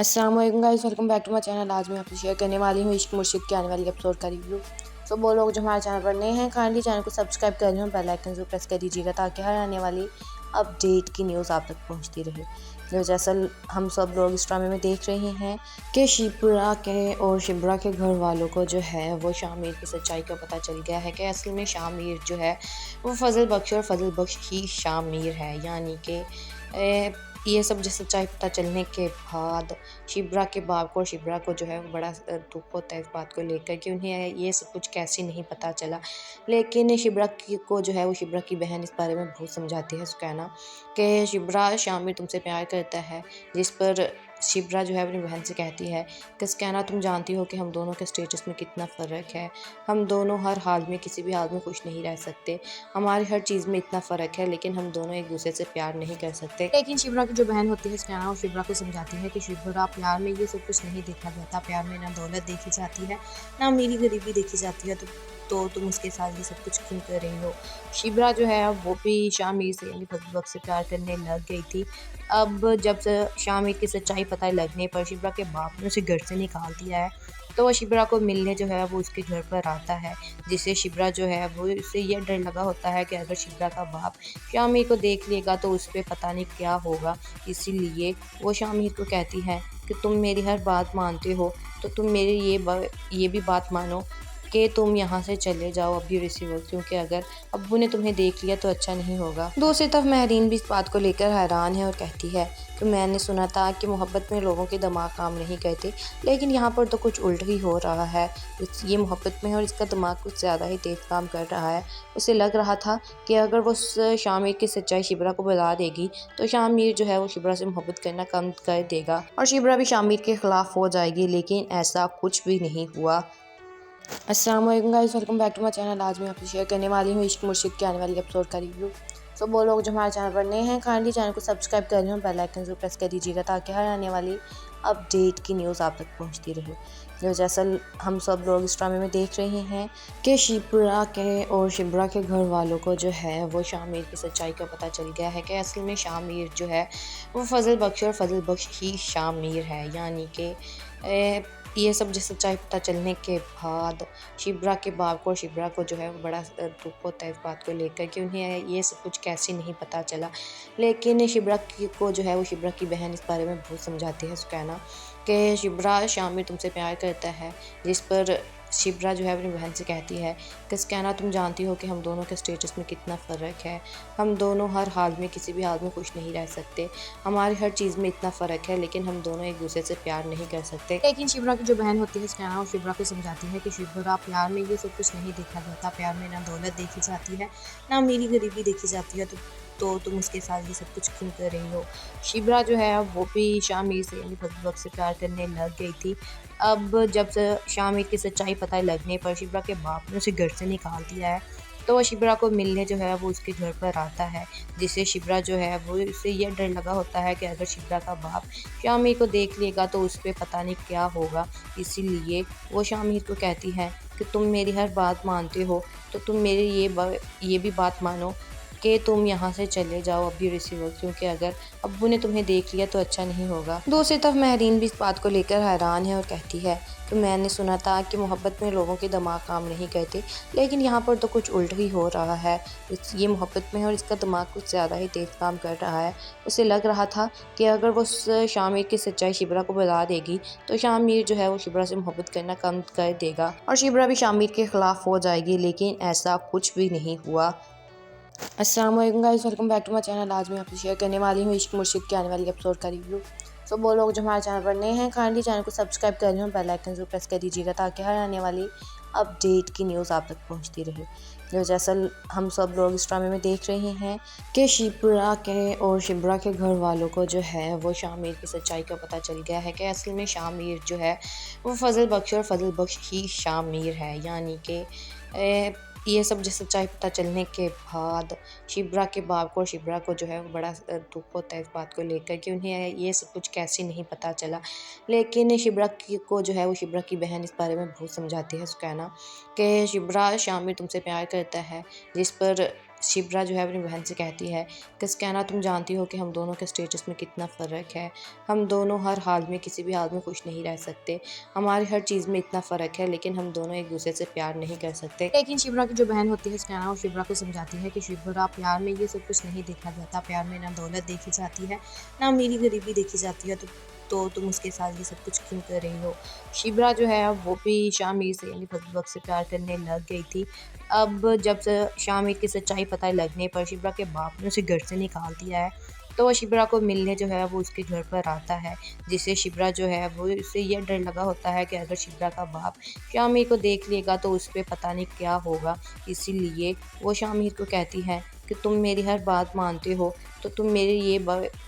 अस्सलाम वालेकुम guys, welcome back to my channel. आज मैं आपसे शेयर करने वाली हूँ इश्क मुर्शिद के आने वाली एपिसोड का रिव्यू। तो वो लोग जो हमारे चैनल पर नए हैं, काइंडली चैनल को सब्सक्राइब कर लें और बेल आइकन को प्रेस कर दीजिएगा ताकि हर आने वाली अपडेट की न्यूज़ आप तक पहुँचती रहे। जो जैसा हम सब लोग इस ड्रामे में देख रहे हैं कि शिप्रा के और शिप्रा के घर वालों को जो है वो शामिर की सच्चाई का पता चल गया है कि असल में शामिर जो है वो फजल बख्श और फजल बख्श ही शामिर है। यानी कि ये सब जो सच्चाई पता चलने के बाद शिप्रा के बाप को और शिप्रा को जो है वो बड़ा दुख होता है इस बात को लेकर कि उन्हें ये सब कुछ कैसे नहीं पता चला। लेकिन शिप्रा को जो है वो शिप्रा की बहन इस बारे में बहुत समझाती है, उसका कहना कि शिप्रा शामिर तुमसे प्यार करता है, जिस पर शिप्रा जो है अपनी बहन से कहती है कि कहना तुम जानती हो कि हम दोनों के स्टेटस में कितना फ़र्क है, हम दोनों हर हाल में किसी भी हाल में खुश नहीं रह सकते, हमारी हर चीज़ में इतना फ़र्क है, लेकिन हम दोनों एक दूसरे से प्यार नहीं कर सकते। लेकिन शिप्रा की जो बहन होती है कहना वो शिप्रा को समझाती है कि शिप्रा प्यार में ये सब कुछ नहीं देखा जाता, प्यार में ना दौलत देखी जाती है ना अमीरी गरीबी देखी जाती है, तो तुम उसके साथ ये सब कुछ क्यों कर रही हो। शिप्रा जो है वो भी शामिर से यानी फजल बख्श से प्यार करने लग गई थी। अब जब से शामिर की सच्चाई पता लगने पर शिप्रा के बाप ने उसे घर से निकाल दिया है, तो वह शिप्रा को मिलने जो है वो उसके घर पर आता है, जिससे शिप्रा जो है वो उसे ये डर लगा होता है कि अगर शिप्रा का बाप शामिर को देख लेगा तो उस पर पता नहीं क्या होगा। इसीलिए वो शामिर को कहती है कि तुम मेरी हर बात मानते हो, तो तुम मेरी ये भी बात मानो कि तुम यहाँ से चले जाओ अभी रिसीवर, क्योंकि अगर अब्बू ने तुम्हें देख लिया तो अच्छा नहीं होगा। दूसरी तरफ महरीन भी इस बात को लेकर हैरान है और कहती है कि मैंने सुना था कि मोहब्बत में लोगों के दिमाग काम नहीं करते, लेकिन यहाँ पर तो कुछ उल्ट ही हो रहा है। ये मोहब्बत में है और इसका दिमाग कुछ ज़्यादा ही तेज़ काम कर रहा है। उसे लग रहा था कि अगर वो शामिर की सच्चाई शिप्रा को बता देगी तो शामिर जो है वो शिप्रा से मोहब्बत करना कम कर देगा और शिप्रा भी शामिर के खिलाफ हो जाएगी, लेकिन ऐसा कुछ भी नहीं हुआ। अस्सलाम वालेकुम guys, welcome back to my channel. आज मैं आपसे शेयर करने वाली हूँ इश्क मुर्शिद के आने वाली एपिसोड का रिव्यू। तो वो लोग जो हमारे चैनल पर नए हैं, काइंडली चैनल को सब्सक्राइब कर लें और बेल आइकन को प्रेस कर दीजिएगा ताकि हर आने वाली अपडेट की न्यूज़ आप तक पहुँचती रहे। जो जैसा हम सब लोग इस ड्रामे में देख रहे हैं कि शिप्रा के और शिप्रा के घर वालों को जो है वो शामिर की सच्चाई का पता चल गया है कि असल में शामिर जो है वो फजल बख्श और फजल बख्श ही शामिर है। यानी कि ये सब जो सच्चाई पता चलने के बाद शिप्रा के बाप को और शिप्रा को जो है वो बड़ा दुख होता है इस बात को लेकर कि उन्हें ये सब कुछ कैसे नहीं पता चला। लेकिन शिप्रा को जो है वो शिप्रा की बहन इस बारे में बहुत समझाती है, उसका कहना कि शिप्रा शामिर तुमसे प्यार करता है, जिस पर शिप्रा जो है अपनी बहन से कहती है कि कहना तुम जानती हो कि हम दोनों के स्टेटस में कितना फ़र्क है, हम दोनों हर हाल में किसी भी हाल में खुश नहीं रह सकते, हमारी हर चीज़ में इतना फ़र्क है, लेकिन हम दोनों एक दूसरे से प्यार नहीं कर सकते। लेकिन शिप्रा की जो बहन होती है कहना वो शिप्रा को समझाती है कि शिप्रा प्यार में ये सब कुछ नहीं देखा जाता, प्यार में ना दौलत देखी जाती है ना अमीरी गरीबी देखी जाती है, तो तुम उसके साथ ये सब कुछ क्यों कर रही हो। शिप्रा जो है वो भी शामिर से यानी फजल बख्श से प्यार करने लग गई थी। अब जब से शामिर की सच्चाई पता लगने पर शिप्रा के बाप ने उसे घर से निकाल दिया है, तो वह शिप्रा को मिलने जो है वो उसके घर पर आता है, जिससे शिप्रा जो है वो उसे ये डर लगा होता है कि अगर शिप्रा का बाप शामिर को देख लेगा तो उस पर पता नहीं क्या होगा। इसीलिए वो शामिर को कहती है कि तुम मेरी हर बात मानते हो, तो तुम मेरी ये भी बात मानो कि तुम यहाँ से चले जाओ अभी रिसीवर, क्योंकि अगर अब्बू ने तुम्हें देख लिया तो अच्छा नहीं होगा। दूसरी तरफ महरीन भी इस बात को लेकर हैरान है और कहती है कि मैंने सुना था कि मोहब्बत में लोगों के दिमाग काम नहीं करते, लेकिन यहाँ पर तो कुछ उल्ट ही हो रहा है। ये मोहब्बत में है और इसका दिमाग कुछ ज़्यादा ही तेज़ काम कर रहा है। उसे लग रहा था कि अगर वो शामिर की सच्चाई शिप्रा को बता देगी तो शामिर जो है वो शिप्रा से मोहब्बत करना कम कर देगा और शिप्रा भी शामिर के खिलाफ हो जाएगी, लेकिन ऐसा कुछ भी नहीं हुआ। अस्सलाम वालेकुम guys, welcome back to my channel. आज मैं आपसे शेयर करने वाली हूँ इश्क मुर्शिद के आने वाली एपिसोड का रिव्यू। तो वो लोग जो हमारे चैनल पर नए हैं, काइंडली चैनल को सब्सक्राइब कर लें और बेल आइकन को प्रेस कर दीजिएगा ताकि हर आने वाली अपडेट की न्यूज़ आप तक पहुँचती रहे। जो जैसा हम सब लोग इस ड्रामे में देख रहे हैं कि शिप्रा के और शिप्रा के घर वालों को जो है वो शामिर की सच्चाई का पता चल गया है कि असल में शामिर जो है वो फजल बख्श और फजल बख्श ही शामिर है। यानी कि ये सब जो सच्चाई पता चलने के बाद शिप्रा के बाप को और शिप्रा को जो है वो बड़ा दुख होता है इस बात को लेकर कि उन्हें ये सब कुछ कैसे नहीं पता चला। लेकिन शिप्रा को जो है वो शिप्रा की बहन इस बारे में बहुत समझाती है, उसका कहना कि शिप्रा शामिर तुमसे प्यार करता है, जिस पर शिप्रा जो है अपनी बहन से कहती है कि स्कैना तुम जानती हो कि हम दोनों के स्टेटस में कितना फ़र्क है। हम दोनों हर हाल में किसी भी हाल में खुश नहीं रह सकते। हमारी हर चीज़ में इतना फ़र्क है लेकिन हम दोनों एक दूसरे से प्यार नहीं कर सकते। लेकिन शिप्रा की जो बहन होती है स्कैना, वो शिप्रा को समझाती है कि शिप्रा, प्यार में ये सब कुछ नहीं देखा जाता। प्यार में ना दौलत देखी जाती है, ना मेरी गरीबी देखी जाती है। तो तुम उसके साथ ये सब कुछ क्यों कर रही हो। शिप्रा जो है वो भी शामिर से यानी फजल बख्श से प्यार करने लग गई थी। अब जब से शामिर की सच्चाई पता लगने पर शिप्रा के बाप ने उसे घर से निकाल दिया है। तो वो शिप्रा को मिलने जो है वो उसके घर पर आता है, जिससे शिप्रा जो है वो उसे ये डर लगा होता है कि अगर शिप्रा का बाप शामिर को देख लेगा तो उस पर पता नहीं क्या होगा। इसीलिए वो शामिर को कहती है कि तुम मेरी हर बात मानते हो तो तुम मेरी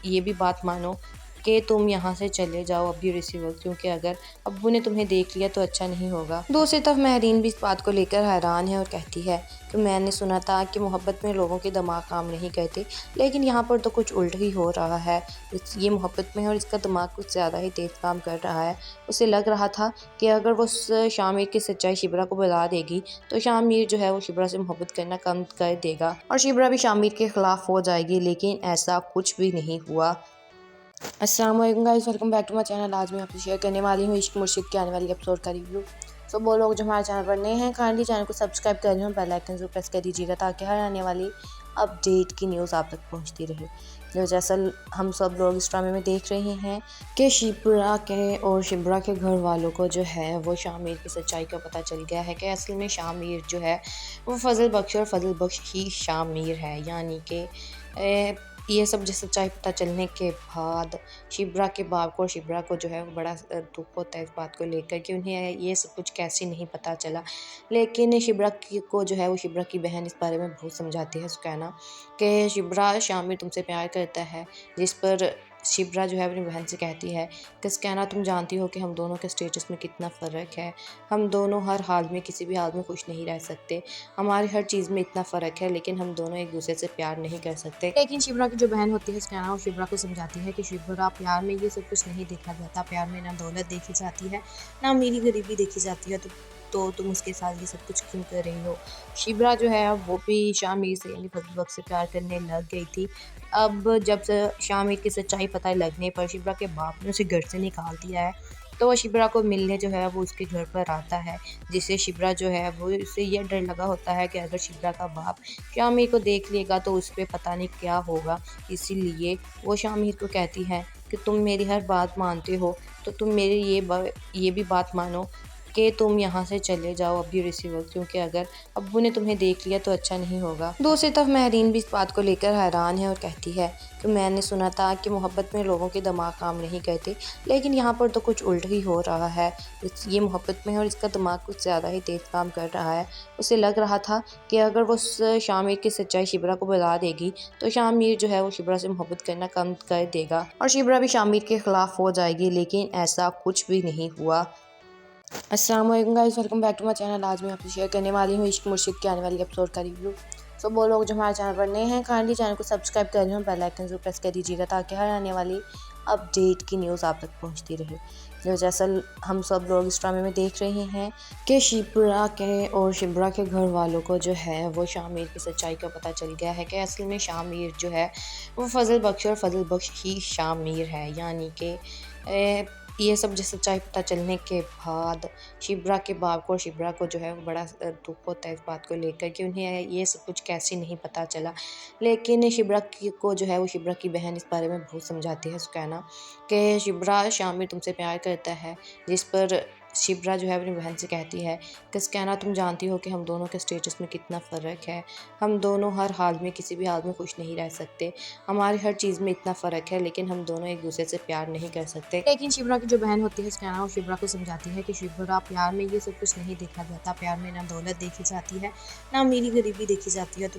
ये भी बात मानो कि तुम यहाँ से चले जाओ अभी इसी वक्त, क्योंकि अगर अब्बू ने तुम्हें देख लिया तो अच्छा नहीं होगा। दूसरी तरफ महरीन भी इस बात को लेकर हैरान है और कहती है कि मैंने सुना था कि मोहब्बत में लोगों के दिमाग काम नहीं करते, लेकिन यहाँ पर तो कुछ उल्ट ही हो रहा है। ये मोहब्बत में है और इसका दिमाग कुछ ज़्यादा ही तेज़ काम कर रहा है। उसे लग रहा था कि अगर वो शामिर की सच्चाई शिप्रा को बता देगी तो शामिर जो है वो शिप्रा से मोहब्बत करना कम कर देगा और शिप्रा भी शामिर के खिलाफ हो जाएगी, लेकिन ऐसा कुछ भी नहीं हुआ। अस्सलाम वालेकुम guys, welcome back to my channel. आज मैं आपसे शेयर करने वाली हूँ इश्क मुर्शिद के आने वाली एपिसोड का रिव्यू। सो वो लोग जो हमारे चैनल पर नए हैं काइंडली चैनल को सब्सक्राइब कर लें और बेल आइकन को प्रेस कर दीजिएगा ताकि हर आने वाली अपडेट की न्यूज़ आप तक पहुँचती रहे। जो जैसा हम सब लोग इस ड्रामे में देख रहे हैं कि शिप्रा के और शिप्रा के घर वालों को जो है वो शामिर की सच्चाई का पता चल गया है कि असल में शामिर जो है वो फजल बख्श और फजल बख्श ही शामिर है। यानी कि ये सब जो सच्चाई पता चलने के बाद शिप्रा के बाप को और शिप्रा को जो है वो बड़ा दुख होता है इस बात को लेकर कि उन्हें ये सब कुछ कैसे नहीं पता चला। लेकिन शिप्रा को जो है वो शिप्रा की बहन इस बारे में बहुत समझाती है सुकैना कि शिप्रा शामिर तुमसे प्यार करता है, जिस पर शिप्रा जो है अपनी बहन से कहती है कि सुकैना तुम जानती हो कि हम दोनों के स्टेटस में कितना फ़र्क है। हम दोनों हर हाल में किसी भी हाल में खुश नहीं रह सकते। हमारी हर चीज़ में इतना फ़र्क है लेकिन हम दोनों एक दूसरे से प्यार नहीं कर सकते। लेकिन शिप्रा की जो बहन होती है सुकैना, वो शिप्रा को समझाती है कि शिप्रा, प्यार में ये सब कुछ नहीं देखा जाता। प्यार में ना दौलत देखी जाती है, ना मेरी गरीबी देखी जाती है। तो तुम उसके साथ ये सब कुछ क्यों कर रही हो। शिप्रा जो है वो भी शामिर से यानी फजल बख्श से प्यार करने लग गई थी। अब जब से शामिर की सच्चाई पता लगने पर शिप्रा के बाप ने उसे घर से निकाल दिया है। तो वो शिप्रा को मिलने जो है वो उसके घर पर आता है, जिससे शिप्रा जो है वो उसे ये डर लगा होता है कि अगर शिप्रा का बाप शामिर को देख लेगा तो उस पर पता नहीं क्या होगा। इसीलिए वो शामिर को कहती है कि तुम मेरी हर बात मानते हो तो तुम मेरी ये भी बात मानो कि तुम यहाँ से चले जाओ अभी इसी वक्त, क्योंकि अगर अब्बू ने तुम्हें देख लिया तो अच्छा नहीं होगा। दूसरी तरफ महरीन भी इस बात को लेकर हैरान है और कहती है कि मैंने सुना था कि मोहब्बत में लोगों के दिमाग काम नहीं करते, लेकिन यहाँ पर तो कुछ उल्ट ही हो रहा है। ये मोहब्बत में है और इसका दिमाग कुछ ज़्यादा ही तेज़ काम कर रहा है। उसे लग रहा था कि अगर वो शामिर की सच्चाई शिप्रा को बता देगी तो शामिर जो है वो शिप्रा से मोहब्बत करना कम कर देगा और शिप्रा भी शामिर के खिलाफ हो जाएगी, लेकिन ऐसा कुछ भी नहीं हुआ। अस्सलाम वालेकुम guys, welcome back to my channel. आज मैं आपसे शेयर करने वाली हूँ इश्क मुर्शिद के आने वाली एपिसोड का रिव्यू। सो वो लोग जो हमारे चैनल पर नए हैं काइंडली चैनल को सब्सक्राइब कर लें और बेल आइकन को प्रेस कर दीजिएगा ताकि हर आने वाली अपडेट की न्यूज़ आप तक पहुँचती रहे। जो जैसा हम सब लोग इस ड्रामे में देख रहे हैं कि शिप्रा के और शिप्रा के घर वालों को जो है वो शामिर की सच्चाई का पता चल गया है कि असल में शामिर जो है वो फजल बख्श और फजल बख्श ही शामिर है। यानी कि ये सब जो सच्चाई पता चलने के बाद शिप्रा के बाप को और शिप्रा को जो है वो बड़ा दुख होता है इस बात को लेकर कि उन्हें ये सब कुछ कैसे नहीं पता चला। लेकिन शिप्रा को जो है वो शिप्रा की बहन इस बारे में बहुत समझाती है सुकैना कि शिप्रा शामिर तुमसे प्यार करता है, जिस पर शिप्रा जो है अपनी बहन से कहती है कि सुकैना तुम जानती हो कि हम दोनों के स्टेटस में कितना फ़र्क है। हम दोनों हर हाल में किसी भी हाल में खुश नहीं रह सकते। हमारी हर चीज़ में इतना फ़र्क है लेकिन हम दोनों एक दूसरे से प्यार नहीं कर सकते। लेकिन शिप्रा की जो बहन होती है सुकैना, वो शिप्रा को समझाती है कि शिप्रा, प्यार में ये सब कुछ नहीं देखा जाता। प्यार में ना दौलत देखी जाती है, ना मेरी गरीबी देखी जाती है।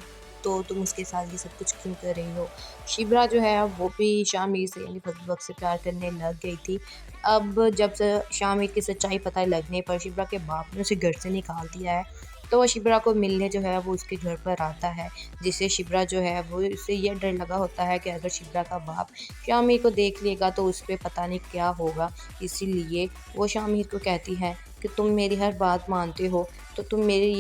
तो तुम उसके साथ ये सब कुछ क्यों कर रही हो। शिप्रा जो है वो भी शामिर से यानी फजल बख्श से प्यार करने लग गई थी। अब जब से शामिर की सच्चाई पता लगने पर शिप्रा के बाप ने उसे घर से निकाल दिया है। तो वो शिप्रा को मिलने जो है वो उसके घर पर आता है, जिससे शिप्रा जो है वो उसे ये डर लगा होता है कि अगर शिप्रा का बाप शामिर को देख लेगा तो उस पर पता नहीं क्या होगा। इसीलिए वो शामिर को कहती है कि तुम मेरी हर बात मानते हो तो तुम मेरी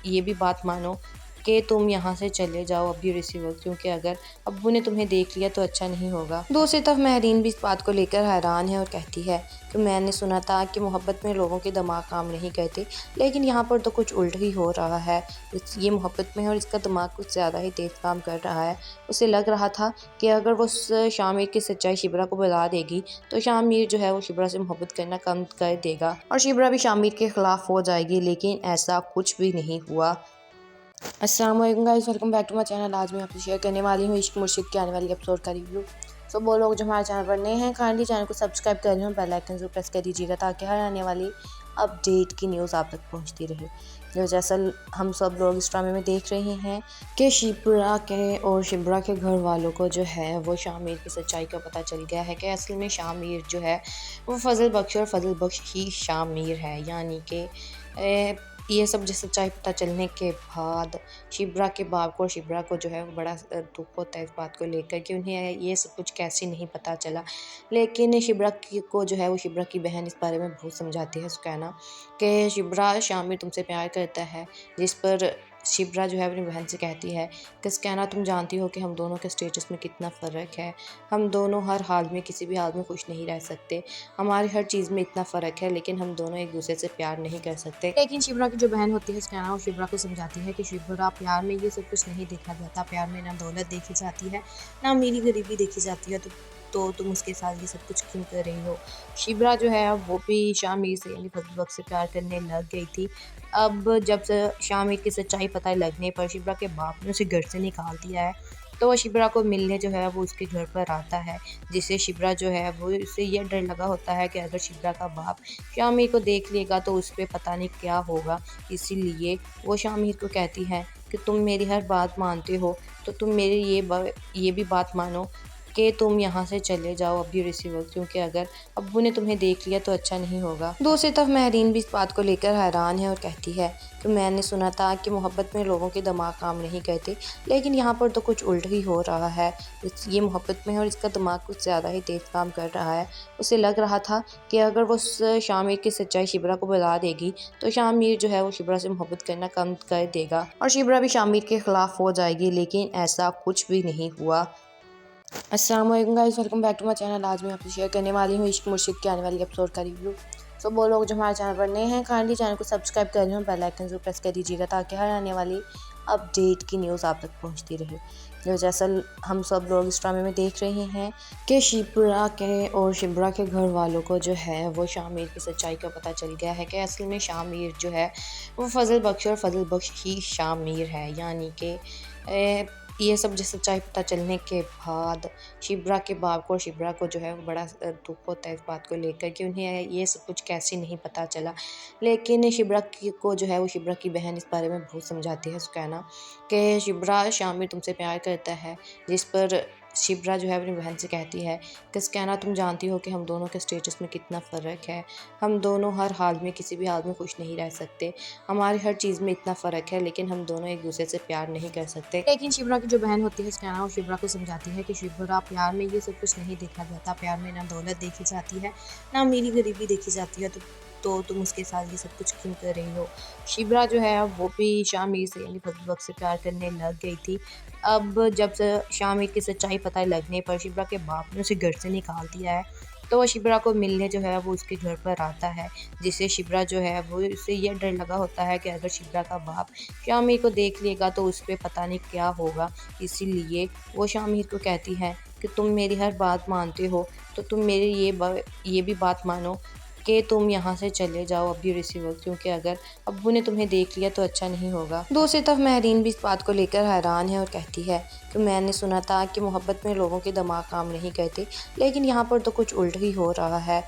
ये भी बात मानो कि तुम यहाँ से चले जाओ अभी रिसीवर, क्योंकि अगर अब्बू ने तुम्हें देख लिया तो अच्छा नहीं होगा। दूसरी तरफ महरीन भी इस बात को लेकर हैरान है और कहती है कि मैंने सुना था कि मोहब्बत में लोगों के दिमाग काम नहीं करते, लेकिन यहाँ पर तो कुछ उल्ट ही हो रहा है। ये मोहब्बत में है और इसका दिमाग कुछ ज़्यादा ही तेज़ काम कर रहा है। उसे लग रहा था कि अगर वो शामिर की सच्चाई शिबरा को बता देगी तो शामिर जो है वो शिबरा से मोहब्बत करना कम कर देगा और शिबरा भी शामिर के खिलाफ हो जाएगी, लेकिन ऐसा कुछ भी नहीं हुआ। अस्सलाम वालेकुम guys, welcome back to my channel. आज मैं आपसे शेयर करने वाली हूँ इश्क मुर्शिद के आने वाली एपिसोड का रिव्यू। सो वो लोग जो हमारे चैनल पर नए हैं काइंडली चैनल को सब्सक्राइब कर लें और बेल आइकन जरूर प्रेस कर दीजिएगा ताकि हर आने वाली अपडेट की न्यूज़ आप तक पहुँचती रहे। जो जैसा हम सब लोग इस ड्रामे में देख रहे हैं कि शिबरा के और शिबरा के घर वालों को जो है वो शामिर की सच्चाई का पता चल गया है कि असल में शामिर जो है वो फजल बख्श और फजल बख्श ही शामिर है। यानी कि ये सब जो सच्चाई पता चलने के बाद शिबरा के बाप को और शिबरा को जो है वो बड़ा दुख होता है इस बात को लेकर कि उन्हें ये सब कुछ कैसे नहीं पता चला। लेकिन शिबरा को जो है वो शिबरा की बहन इस बारे में बहुत समझाती है सुकैना कि शिबरा शामिर तुमसे प्यार करता है, जिस पर शिबरा जो है अपनी बहन से कहती है कि सुकैना तुम जानती हो कि हम दोनों के स्टेटस में कितना फ़र्क है, हम दोनों हर हाल में किसी भी हाल में खुश नहीं रह सकते, हमारी हर चीज़ में इतना फ़र्क है, लेकिन हम दोनों एक दूसरे से प्यार नहीं कर सकते। लेकिन शिबरा की जो बहन होती है सुकैना वो शिबरा को समझाती है कि शिबरा प्यार में ये सब कुछ नहीं देखा जाता, प्यार में ना दौलत देखी जाती है ना अमीरी गरीबी देखी जाती है, तो तुम उसके साथ ये सब कुछ क्यों कर रही हो। शिबरा जो है वो भी शामिर से यानी फजल बख्श से प्यार करने लग गई थी। अब जब से शामिर की सच्चाई पता लगने पर शिबरा के बाप ने उसे घर से निकाल दिया है, तो वो शिबरा को मिलने जो है वो उसके घर पर आता है, जिससे शिबरा जो है वो उससे ये डर लगा होता है कि अगर शिबरा का बाप शामिर को देख लेगा तो उस पर पता नहीं क्या होगा। इसीलिए वो शामिर को कहती है कि तुम मेरी हर बात मानते हो तो तुम मेरी ये भी बात मानो कि तुम यहाँ से चले जाओ अभी रिसीवर, क्योंकि अगर अब्बू ने तुम्हें देख लिया तो अच्छा नहीं होगा। दूसरी तरफ महरीन भी इस बात को लेकर हैरान है और कहती है कि मैंने सुना था कि मोहब्बत में लोगों के दिमाग काम नहीं करते, लेकिन यहाँ पर तो कुछ उल्ट ही हो रहा है। ये मोहब्बत में है और इसका दिमाग कुछ ज़्यादा ही तेज़ काम कर रहा है। उसे लग रहा था कि अगर वो शामिर की सच्चाई शिबरा को बता देगी तो शामिर जो है वो शिबरा से मोहब्बत करना कम कर देगा और शिबरा भी शामिर के खिलाफ हो जाएगी, लेकिन ऐसा कुछ भी नहीं हुआ। अस्सलाम वालेकुम guys, welcome back to my channel. आज मैं आपसे शेयर करने वाली हूँ इश्क मुर्शिद के आने वाली एपिसोड का रिव्यू। सो वो लोग जो हमारे चैनल पर नए हैं काइंडली चैनल को सब्सक्राइब कर लें और बेल आइकन जरूर प्रेस कर दीजिएगा ताकि हर आने वाली अपडेट की न्यूज़ आप तक पहुँचती रहे। जो जैसा हम सब लोग इस ड्रामे में देख रहे हैं कि शिबरा के और शिबरा के घर वालों को जो है वो शामिर की सच्चाई का पता चल गया है कि असल में शामिर जो है वो फजल बख्श और फजल बख्श ही शामिर है। यानी कि ये सब जो सच्चाई पता चलने के बाद शिबरा के बाप को और शिबरा को जो है वो बड़ा दुख होता है इस बात को लेकर कि उन्हें ये सब कुछ कैसे नहीं पता चला। लेकिन शिबरा को जो है वो शिबरा की बहन इस बारे में बहुत समझाती है सुकैना कि शिबरा शामिर तुमसे प्यार करता है, जिस पर शिबरा जो है अपनी बहन से कहती है कि सुकैना तुम जानती हो कि हम दोनों के स्टेटस में कितना फ़र्क है, हम दोनों हर हाल में किसी भी हाल में खुश नहीं रह सकते, हमारी हर चीज़ में इतना फ़र्क है, लेकिन हम दोनों एक दूसरे से प्यार नहीं कर सकते। लेकिन शिबरा की जो बहन होती है सुकैना वो शिबरा को समझाती है कि शिबरा प्यार में ये सब कुछ नहीं देखा जाता, प्यार में ना दौलत देखी जाती है ना अमीरी गरीबी देखी जाती है, तो तुम उसके साथ ये सब कुछ क्यों कर रही हो। शिबरा जो है वो भी शामिर से यानी फजल बख्श से प्यार करने लग गई थी। अब जब से शामिर की सच्चाई पता लगने पर शिबरा के बाप ने उसे घर से निकाल दिया है, तो वो शिबरा को मिलने जो है वो उसके घर पर आता है, जिससे शिबरा जो है वो उससे ये डर लगा होता है कि अगर शिबरा का बाप शामिर को देख लेगा तो उस पर पता नहीं क्या होगा। इसीलिए वो शामिर को कहती है कि तुम मेरी हर बात मानते हो तो तुम मेरी ये भी बात मानो कि तुम यहाँ से चले जाओ अभी रिसीवर, क्योंकि अगर अब्बू ने तुम्हें देख लिया तो अच्छा नहीं होगा। दूसरी तरफ महरीन भी इस बात को लेकर हैरान है और कहती है कि मैंने सुना था कि मोहब्बत में लोगों के दिमाग काम नहीं करते, लेकिन यहाँ पर तो कुछ उल्ट ही हो रहा है।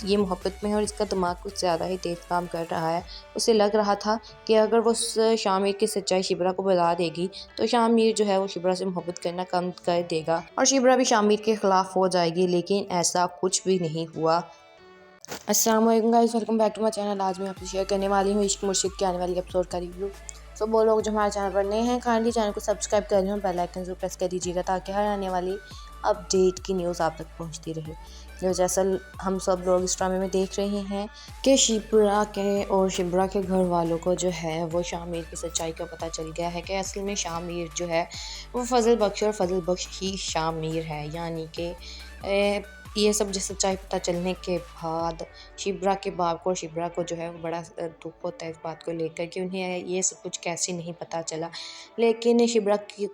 ये मोहब्बत में है और इसका दिमाग कुछ ज़्यादा ही तेज़ काम कर रहा है। उसे लग रहा था कि अगर वो शामिर की सच्चाई शिबरा को बता देगी तो शामिर जो है वो शिबरा से मोहब्बत करना कम कर देगा और शिबरा भी शामिर के खिलाफ हो जाएगी, लेकिन ऐसा कुछ भी नहीं हुआ। अस्सलाम वालेकुम guys, welcome back to my channel. आज मैं आपसे शेयर करने वाली हूँ इश्क मुर्शिद के आने वाली एपिसोड का रिव्यू। सो वो लोग जो हमारे चैनल पर नए हैं काइंडली चैनल को सब्सक्राइब कर लें और बेल आइकन जरूर प्रेस कर दीजिएगा ताकि हर आने वाली अपडेट की न्यूज़ आप तक पहुंचती रहे। जो जैसा हम सब लोग इस ड्रामे में देख रहे हैं कि शिप्रा के घर वालों को जो है वो शामिर की सच्चाई का पता चल गया है कि असल में शामिर जो है वो फजल बख्श और फजल बख्श ही शामिर है। यानी कि ये सब जो सच्चाई पता चलने के बाद शिप्रा के बाप को और शिप्रा को जो है वो बड़ा दुख होता है इस बात को लेकर कि उन्हें ये सब कुछ कैसे नहीं पता चला। लेकिन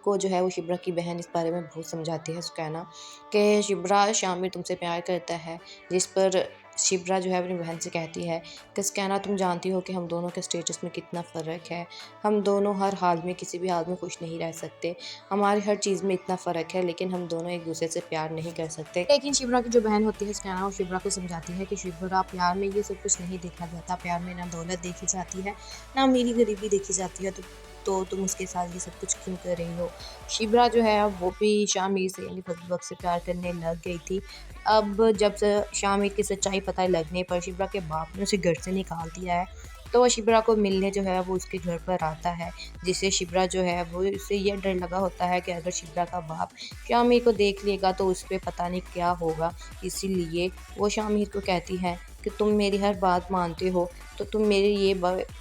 को जो है वो शिप्रा की बहन इस बारे में बहुत समझाती है सुकैना कि शिप्रा शामिर तुमसे प्यार करता है, जिस पर शिप्रा जो है अपनी बहन से कहती है कि सुकैना तुम जानती हो कि हम दोनों के स्टेटस में कितना फ़र्क है, हम दोनों हर हाल में किसी भी हाल में खुश नहीं रह सकते, हमारी हर चीज़ में इतना फ़र्क है, लेकिन हम दोनों एक दूसरे से प्यार नहीं कर सकते। लेकिन शिप्रा की जो बहन होती है सुकैना वो शिप्रा को समझाती है कि शिप्रा प्यार में ये सब कुछ नहीं देखा जाता, प्यार में ना दौलत देखी जाती है ना अमीरी गरीबी देखी जाती है, तो तुम उसके साथ ये सब कुछ क्यों कर रही हो। शिप्रा जो है वो भी शामिर से यानी फजल बख्श से प्यार करने लग गई थी। अब जब से शामिर की सच्चाई पता लगने पर शिप्रा के बाप ने उसे घर से निकाल दिया है, तो वो शिप्रा को मिलने जो है वो उसके घर पर आता है, जिससे शिप्रा जो है वो उससे ये डर लगा होता है कि अगर शिप्रा का बाप शामिर को देख लेगा तो उस पर पता नहीं क्या होगा। इसीलिए वो शामिर को कहती है कि तुम मेरी हर बात मानते हो, तो तुम मेरी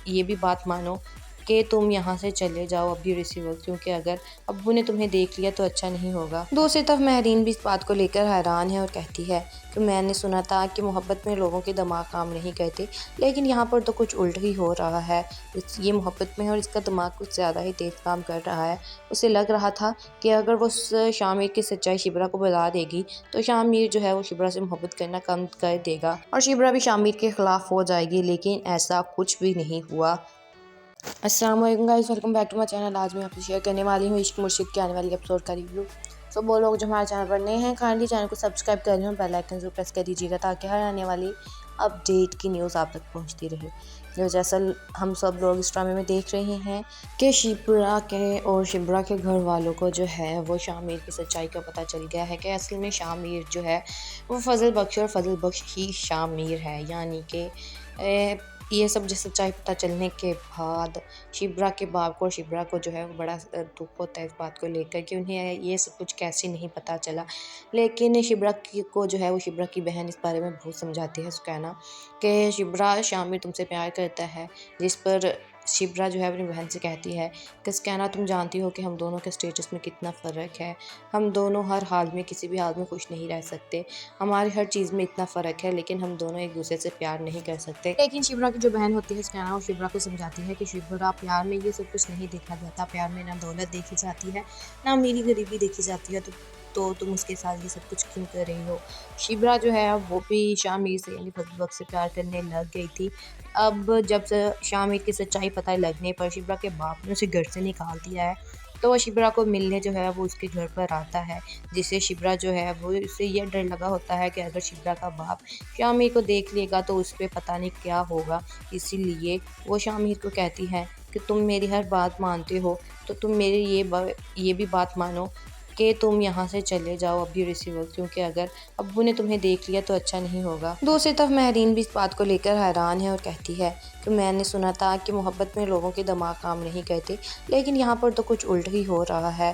ये भी बात मानो कि तुम यहाँ से चले जाओ अभी इसी वक्त, क्योंकि अगर अब्बू ने तुम्हें देख लिया तो अच्छा नहीं होगा। दूसरी तरफ महरीन भी इस बात को लेकर हैरान है और कहती है कि मैंने सुना था कि मोहब्बत में लोगों के दिमाग काम नहीं करते, लेकिन यहाँ पर तो कुछ उल्ट ही हो रहा है। ये मोहब्बत में है और इसका दिमाग कुछ ज़्यादा ही तेज़ काम कर रहा है। उसे लग रहा था कि अगर वो शामिर की सच्चाई शिप्रा को बता देगी तो शामिर जो है वो शिप्रा से मोहब्बत करना कम कर देगा और शिप्रा भी शामिर के खिलाफ हो जाएगी, लेकिन ऐसा कुछ भी नहीं हुआ। अस्सलाम वालेकुम guys, welcome back to my channel. आज मैं आपसे शेयर करने वाली हूँ इश्क मुर्शिद के आने वाली एपिसोड का रिव्यू। सो वो लोग जो हमारे चैनल पर नए हैं काइंडली चैनल को सब्सक्राइब कर लें और बेल आइकन जरूर प्रेस कर दीजिएगा ताकि हर आने वाली अपडेट की न्यूज़ आप तक पहुँचती रहे। जो जैसा हम सब लोग इस ड्रामे में देख रहे हैं कि शिप्रा के घर वालों को जो है वो शामिर की सच्चाई का पता चल गया है कि असल में शामिर जो है वो फजल बख्श और फजल बख्श ही शामिर है। यानी कि ये सब जो सच्चाई पता चलने के बाद शिप्रा के बाप को और शिप्रा को जो है वो बड़ा दुख होता है इस बात को लेकर कि उन्हें ये सब कुछ कैसे नहीं पता चला। लेकिन को जो है वो शिप्रा की बहन इस बारे में बहुत समझाती है सुकैना कि शिप्रा शामिर तुमसे प्यार करता है, जिस पर शिप्रा जो है अपनी बहन से कहती है कि सुकैना तुम जानती हो कि हम दोनों के स्टेटस में कितना फ़र्क है, हम दोनों हर हाल में किसी भी हाल में खुश नहीं रह सकते, हमारी हर चीज़ में इतना फ़र्क है, लेकिन हम दोनों एक दूसरे से प्यार नहीं कर सकते। लेकिन शिप्रा की जो बहन होती है सुकैना वो शिप्रा को समझाती है कि शिप्रा प्यार में ये सब कुछ नहीं देखा जाता, प्यार में ना दौलत देखी जाती है ना अमीरी गरीबी देखी जाती है, तो तुम उसके साथ ये सब कुछ क्यों कर रही हो। शिप्रा जो है वो भी शामिर से यानी फजल बख्श से प्यार करने लग गई थी। अब जब से शामिर की सच्चाई पता लगने पर शिप्रा के बाप ने उसे घर से निकाल दिया है, तो वो शिप्रा को मिलने जो है वो उसके घर पर आता है, जिससे शिप्रा जो है वो उससे ये डर लगा होता है कि अगर शिप्रा का बाप शामिर को देख लेगा तो उस पर पता नहीं क्या होगा। इसीलिए वो शामिर को कहती है कि तुम मेरी हर बात मानते हो, तो तुम मेरी ये भी बात मानो कि तुम यहाँ से चले जाओ अभी इसी वक्त, क्योंकि अगर अब्बू ने तुम्हें देख लिया तो अच्छा नहीं होगा। दूसरी तरफ महरीन भी इस बात को लेकर हैरान है और कहती है कि मैंने सुना था कि मोहब्बत में लोगों के दिमाग काम नहीं करते, लेकिन यहाँ पर तो कुछ उल्ट ही हो रहा है।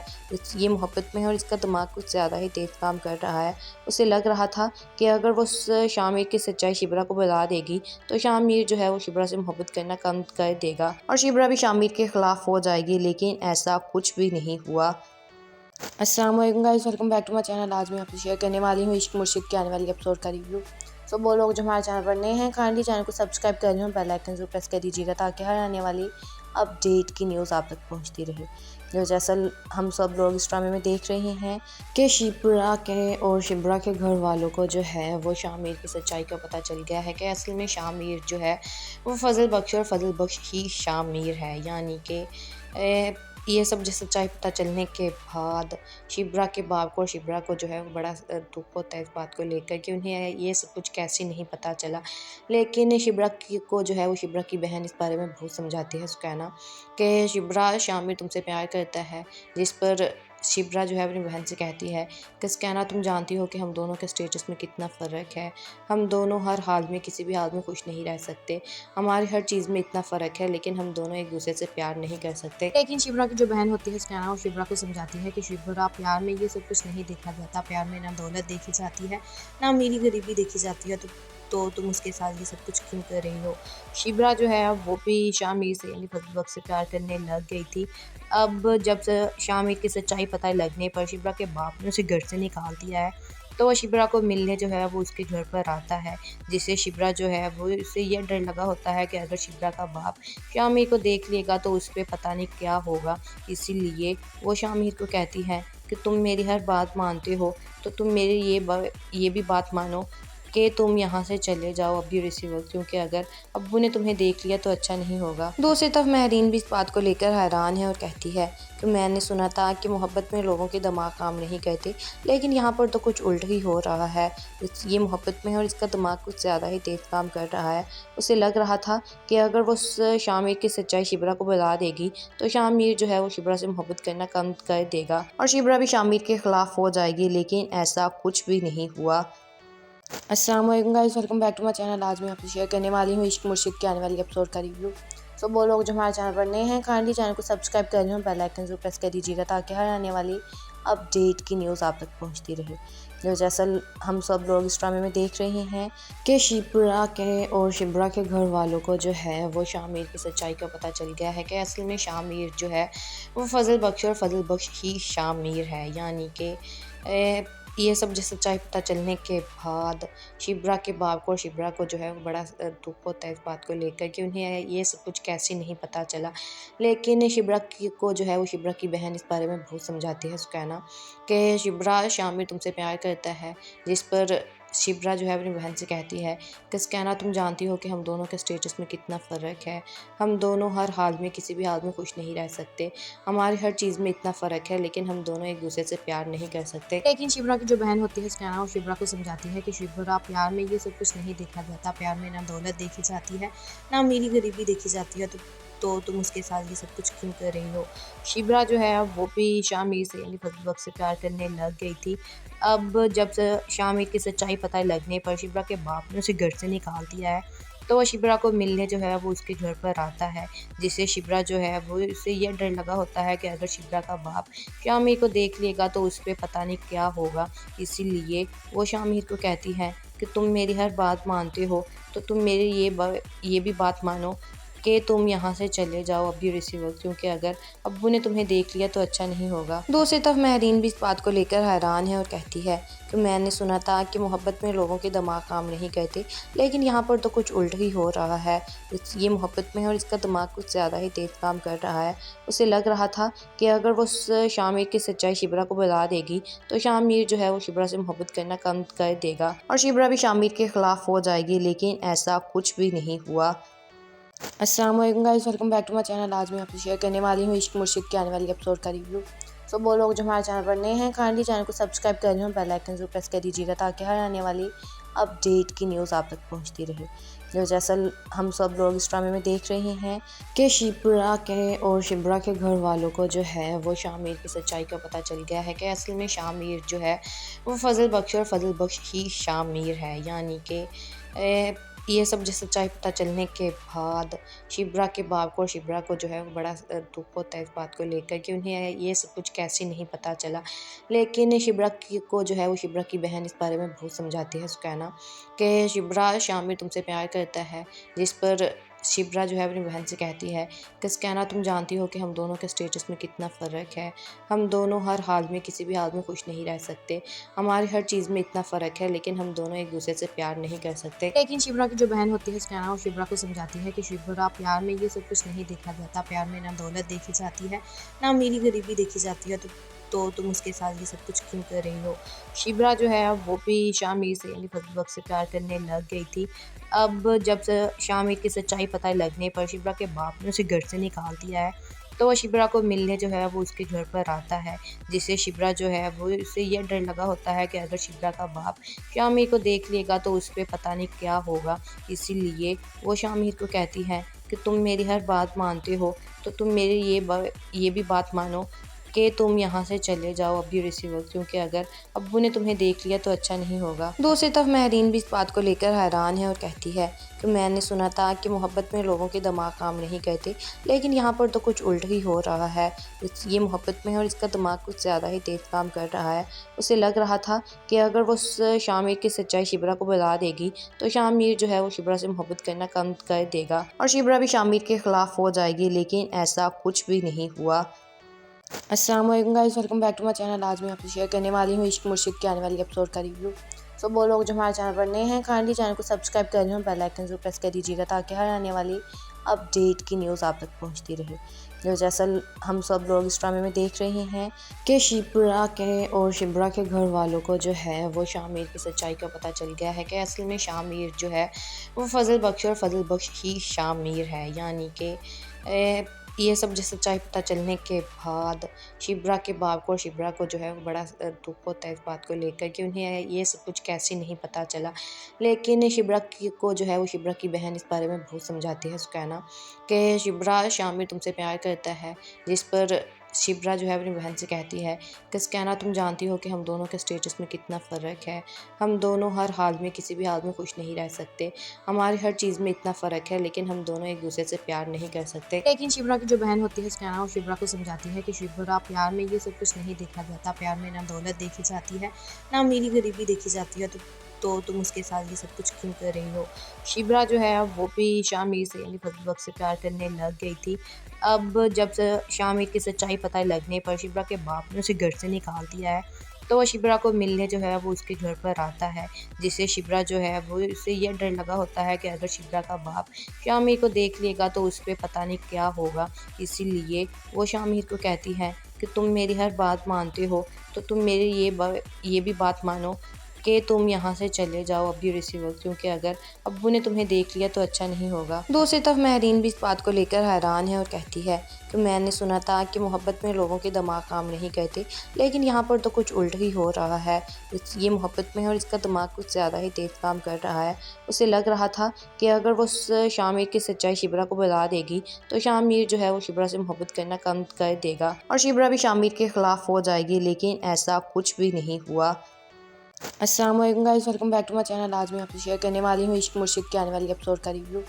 ये मोहब्बत में है और इसका दिमाग कुछ ज़्यादा ही तेज़ काम कर रहा है। उसे लग रहा था कि अगर वो शामिर की सच्चाई शिप्रा को बता देगी तो शामिर जो है वो शिप्रा से मोहब्बत करना कम कर देगा और शिप्रा भी शामिर के खिलाफ हो जाएगी, लेकिन ऐसा कुछ भी नहीं हुआ। अस्सलाम वालेकुम guys, welcome back to my channel. आज मैं आपसे शेयर करने वाली हूँ इश्क मुर्शिद के आने वाली एपिसोड का रिव्यू। सो वो लोग जो हमारे चैनल पर नए हैं काइंडली चैनल को सब्सक्राइब कर लें और बेल आइकन जरूर प्रेस कर दीजिएगा ताकि हर आने वाली अपडेट की न्यूज़ आप तक पहुँचती रहे। जो जैसा हम सब लोग इस ड्रामे में देख रहे हैं कि शिप्रा के घर वालों को जो है वो शामिर की सच्चाई का पता चल गया है कि असल में शामिर जो है वो फजल बख्श और फजल बख्श ही शामिर है। यानी कि ये सब जो सच्चाई पता चलने के बाद शिप्रा के बाप को और शिप्रा को जो है वो बड़ा दुख होता है इस बात को लेकर कि उन्हें ये सब कुछ कैसे नहीं पता चला। लेकिन को जो है वो शिप्रा की बहन इस बारे में बहुत समझाती है सुकैना कि शिप्रा शामिर तुमसे प्यार करता है, जिस पर शिप्रा जो है अपनी बहन से कहती है कि स्कैना तुम जानती हो कि हम दोनों के स्टेटस में कितना फ़र्क है। हम दोनों हर हाल में किसी भी हाल में खुश नहीं रह सकते। हमारी हर चीज़ में इतना फ़र्क है लेकिन हम दोनों एक दूसरे से प्यार नहीं कर सकते। लेकिन शिप्रा की जो बहन होती है स्कैना वो शिप्रा को समझाती है कि शिप्रा प्यार में ये सब कुछ नहीं देखा जाता। प्यार में ना दौलत देखी जाती है ना अमीरी गरीबी देखी जाती है। तो तुम उसके साथ ये सब कुछ क्यों कर रही हो। शिप्रा जो है वो भी शामिर से यानी फजल बख्श से प्यार करने लग गई थी। अब जब से शामिर की सच्चाई पता लगने पर शिप्रा के बाप ने उसे घर से निकाल दिया है। तो वो शिप्रा को मिलने जो है वो उसके घर पर आता है, जिससे शिप्रा जो है वो उसे ये डर लगा होता है कि अगर शिप्रा का बाप शामिर को देख लेगा तो उस पर पता नहीं क्या होगा। इसीलिए वो शामिर को कहती है कि तुम मेरी हर बात मानते हो तो तुम मेरी ये भी बात मानो कि तुम यहाँ से चले जाओ अभी इसी वक्त, क्योंकि अगर अब्बू ने तुम्हें देख लिया तो अच्छा नहीं होगा। दूसरी तरफ महरीन भी इस बात को लेकर हैरान है और कहती है कि मैंने सुना था कि मोहब्बत में लोगों के दिमाग काम नहीं करते, लेकिन यहाँ पर तो कुछ उल्ट ही हो रहा है। ये मोहब्बत में है और इसका दिमाग कुछ ज़्यादा ही तेज़ काम कर रहा है। उसे लग रहा था कि अगर वो शामिर की सच्चाई शिप्रा को बता देगी तो शामिर जो है वो शिप्रा से मोहब्बत करना कम कर देगा और शिप्रा भी शामिर के खिलाफ हो जाएगी, लेकिन ऐसा कुछ भी नहीं हुआ। अस्सलाम वालेकुम guys, welcome back to my channel. आज मैं आपसे शेयर करने वाली हूँ इश्क मुर्शिद के आने वाली एपिसोड का रिव्यू। सो वो लोग जो हमारे चैनल पर नए हैं काइंडली चैनल को सब्सक्राइब कर लें और बेल आइकन को प्रेस कर दीजिएगा ताकि हर आने वाली अपडेट की न्यूज़ आप तक पहुँचती रहे। जो जैसा हम सब लोग इस ड्रामे में देख रहे हैं कि शिप्रा के और शिप्रा के घर वालों को जो है वो शामिर की सच्चाई का पता चल गया है कि असल में शामिर जो है वो फजल बख्श और फजल बख्श ही शामिर है। यानी कि ये सब जो सच्चाई पता चलने के बाद शिप्रा के बाप को और शिप्रा को जो है वो बड़ा दुख होता है इस बात को लेकर कि उन्हें ये सब कुछ कैसे नहीं पता चला। लेकिन शिप्रा को जो है वो शिप्रा की बहन इस बारे में बहुत समझाती है सुकैना कि शिप्रा शामिर तुमसे प्यार करता है, जिस पर शिप्रा जो है अपनी बहन से कहती है कि सुकैना तुम जानती हो कि हम दोनों के स्टेटस में कितना फ़र्क है। हम दोनों हर हाल में किसी भी हाल में खुश नहीं रह सकते। हमारी हर चीज़ में इतना फ़र्क है लेकिन हम दोनों एक दूसरे से प्यार नहीं कर सकते। लेकिन शिप्रा की जो बहन होती है सुकैना वो शिप्रा को समझाती है कि शिप्रा प्यार में ये सब कुछ नहीं देखा जाता। प्यार में ना दौलत देखी जाती है ना अमीरी गरीबी देखी जाती है। तो तुम उसके साथ ये सब कुछ क्यों कर रही हो। शिप्रा जो है वो भी शामिर से यानी फजल बख्श से प्यार करने लग गई थी। अब जब से शामिर की सच्चाई पता लगने पर शिप्रा के बाप ने उसे घर से निकाल दिया है। तो वो शिप्रा को मिलने जो है वो उसके घर पर आता है, जिससे शिप्रा जो है वो उसे ये डर लगा होता है कि अगर शिप्रा का बाप शामिर को देख लेगा तो उस पर पता नहीं क्या होगा। इसीलिए वो शामिर को कहती है कि तुम मेरी हर बात मानते हो तो तुम मेरी ये भी बात मानो कि तुम यहाँ से चले जाओ अभी इसी वक्त, क्योंकि अगर अब्बू ने तुम्हें देख लिया तो अच्छा नहीं होगा। दूसरी तरफ महरीन भी इस बात को लेकर हैरान है और कहती है कि मैंने सुना था कि मोहब्बत में लोगों के दिमाग काम नहीं करते, लेकिन यहाँ पर तो कुछ उल्ट ही हो रहा है। ये मोहब्बत में है और इसका दिमाग कुछ ज़्यादा ही तेज़ काम कर रहा है। उसे लग रहा था कि अगर वो शामिर की सच्चाई शिप्रा को बता देगी तो शामिर जो है वो शिप्रा से मोहब्बत करना कम कर देगा और शिप्रा भी शामिर के खिलाफ हो जाएगी, लेकिन ऐसा कुछ भी नहीं हुआ। अस्सलाम वालेकुम guys, welcome back to my channel. आज मैं आपसे शेयर करने वाली हूँ इश्क मुर्शिद के आने वाली एपिसोड का रिव्यू। सो वो लोग जो हमारे चैनल पर नए हैं काइंडली चैनल को सब्सक्राइब कर लें और बेल आइकन को प्रेस कर दीजिएगा ताकि हर आने वाली अपडेट की न्यूज़ आप तक पहुँचती रहे। जो जैसा हम सब लोग इस ड्रामे में देख रहे हैं कि शिप्रा के और शिप्रा के घर वालों को जो है वो शामिर की सच्चाई का पता चल गया है कि असल में शामिर जो है वो फजल बख्श और फजल बख्श ही शामिर है। यानी कि ये सब जो सच्चाई पता चलने के बाद शिप्रा के बाप को और शिप्रा को जो है वो बड़ा दुख होता है इस बात को लेकर कि उन्हें ये सब कुछ कैसे नहीं पता चला। लेकिन शिप्रा को जो है वो शिप्रा की बहन इस बारे में बहुत समझाती है सुकैना कि शिप्रा शामिर तुमसे प्यार करता है, जिस पर शिप्रा जो है अपनी बहन से कहती है कि सुकैना तुम जानती हो कि हम दोनों के स्टेटस में कितना फ़र्क है। हम दोनों हर हाल में किसी भी हाल में खुश नहीं रह सकते। हमारी हर चीज़ में इतना फ़र्क है लेकिन हम दोनों एक दूसरे से प्यार नहीं कर सकते। लेकिन शिप्रा की जो बहन होती है सुकैना वो शिप्रा को समझाती है कि शिप्रा प्यार में ये सब कुछ नहीं देखा जाता। प्यार में ना दौलत देखी जाती है ना अमीरी गरीबी देखी जाती है। तो तुम उसके साथ ये सब कुछ क्यों कर रही हो। शिप्रा जो है वो भी शामिर से यानी फजल बख्श से प्यार करने लग गई थी। अब जब से शामिर की सच्चाई पता लगने पर शिप्रा के बाप ने उसे घर से निकाल दिया है। तो वो शिप्रा को मिलने जो है वो उसके घर पर आता है, जिससे शिप्रा जो है वो उसे ये डर लगा होता है कि अगर शिप्रा का बाप शामिर को देख लेगा तो उस पर पता नहीं क्या होगा। इसीलिए वो शामिर को कहती है कि तुम मेरी हर बात मानते हो तो तुम मेरी ये भी बात मानो कि तुम यहाँ से चले जाओ अभी इसी वक्त, क्योंकि अगर अब्बू ने तुम्हें देख लिया तो अच्छा नहीं होगा। दूसरी तरफ महरीन भी इस बात को लेकर हैरान है और कहती है कि मैंने सुना था कि मोहब्बत में लोगों के दिमाग काम नहीं करते, लेकिन यहाँ पर तो कुछ उल्ट ही हो रहा है। ये मोहब्बत में है और इसका दिमाग कुछ ज़्यादा ही तेज़ काम कर रहा है। उसे लग रहा था कि अगर वो शामिर की सच्चाई शिबरा को बता देगी तो शामिर जो है वो शिबरा से मोहब्बत करना कम कर देगा और शिबरा भी शामिर के ख़िलाफ़ हो जाएगी, लेकिन ऐसा कुछ भी नहीं हुआ। अस्सलाम वालेकुम guys, welcome back to my channel. आज मैं आपसे शेयर करने वाली हूँ इश्क मुर्शिद की आने वाली एपिसोड का रिव्यू। सो वो लोग जो हमारे चैनल पर नए हैं काइंडली चैनल को सब्सक्राइब कर लें और बेल आइकन को प्रेस कर दीजिएगा ताकि हर आने वाली अपडेट की न्यूज़ आप तक पहुँचती रहे। जो जैसा हम सब लोग इस ड्रामे में देख रहे हैं कि शिबरा के और शिबरा के घर वालों को जो है वो शामिर की सच्चाई का पता चल गया है कि असल में शामिर जो है वो फजल बख्श और फजल बख्श ही शामिर है। यानी कि ये सब जो सच्चाई पता चलने के बाद शिबरा के बाप को और शिबरा को जो है वो बड़ा दुख होता है इस बात को लेकर कि उन्हें ये सब कुछ कैसे नहीं पता चला। लेकिन शिबरा को जो है वो शिबरा की बहन इस बारे में बहुत समझाती है सुकैना कि शिबरा शामिर तुमसे प्यार करता है, जिस पर शिबरा जो है अपनी बहन से कहती है कि सुकैना तुम जानती हो कि हम दोनों के स्टेटस में कितना फ़र्क है, हम दोनों हर हाल में किसी भी हाल में खुश नहीं रह सकते, हमारी हर चीज़ में इतना फ़र्क है, लेकिन हम दोनों एक दूसरे से प्यार नहीं कर सकते। लेकिन शिबरा की जो बहन होती है सुकैना वो शिबरा को समझाती है कि शिबरा प्यार में ये सब कुछ नहीं देखा जाता, प्यार में ना दौलत देखी जाती है ना अमीरी गरीबी देखी जाती है, तो तुम उसके साथ ये सब कुछ क्यों कर रही हो। शिबरा जो है वो भी शामिर से यानी फजल बख्श से प्यार करने लग गई थी। अब जब से शामिर की सच्चाई पता लगने पर शिबरा के बाप ने उसे घर से निकाल दिया है, तो वो शिबरा को मिलने जो है वो उसके घर पर आता है, जिससे शिबरा जो है वो उसे ये डर लगा होता है कि अगर शिबरा का बाप शामिर को देख लेगा तो उस पर पता नहीं क्या होगा। इसीलिए वो शामिर को कहती है कि तुम मेरी हर बात मानते हो तो तुम मेरी ये भी बात मानो कि तुम यहाँ से चले जाओ अभी इसी वक्त, क्योंकि अगर अब्बू ने तुम्हें देख लिया तो अच्छा नहीं होगा। दूसरी तरफ महरीन भी इस बात को लेकर हैरान है और कहती है कि मैंने सुना था कि मोहब्बत में लोगों के दिमाग काम नहीं करते, लेकिन यहाँ पर तो कुछ उल्ट ही हो रहा है। ये मोहब्बत में है और इसका दिमाग कुछ ज़्यादा ही तेज़ काम कर रहा है। उसे लग रहा था कि अगर वो शामिर की सच्चाई शिबरा को बता देगी तो शामिर जो है वो शिबरा से मोहब्बत करना कम कर देगा और शिबरा भी शामिर के ख़िलाफ़ हो जाएगी, लेकिन ऐसा कुछ भी नहीं हुआ। अस्सलाम वालेकुम guys, welcome back to my channel. आज मैं आपसे शेयर करने वाली हूँ इश्क मुर्शिद की आने वाली एपिसोड का रिव्यू।